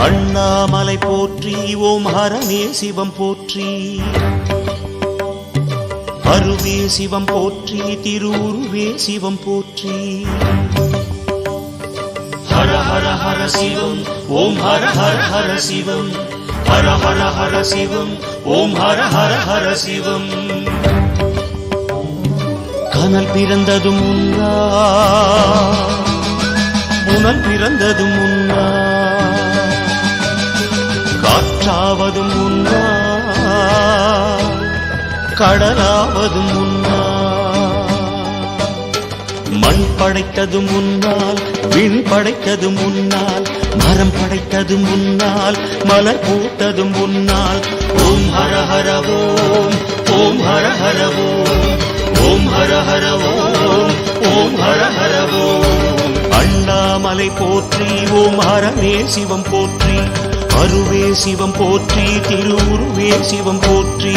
அண்ணாமலை போற்றி ஓம் ஹரமே சிவம் போற்றி அருவே சிவம் போற்றி திருவுருவே சிவம் போற்றி ஹர ஹர ஹர சிவம் ஓம் ஹர ஹர ஹர சிவம் ஹர ஹர ஹர சிவம் ஓம் ஹர ஹர ஹர சிவம் கனல் பிறந்ததும் முன்னா புனல் பிறந்ததும் முன்னா காற்றாவதும் முன்னா கடலாவதும் முன்னா மண் படைத்ததும் முன்னால் விண் படைத்ததும் முன்னால் மரம் படைத்ததும் முன்னால் மலர் பூத்ததும் முன்னால் ஓம் ஹர ஹர ஓம் ஓம் ஹர ஹர ஓம் ஓம் ஹர ஹர ஓம் ஓம் ஹர ஹர ஓம் அண்ணாமலை போற்றி ஓம் ஹரமே சிவம் போற்றி அருவே சிவம் போற்றி திருவுருவே சிவம் போற்றி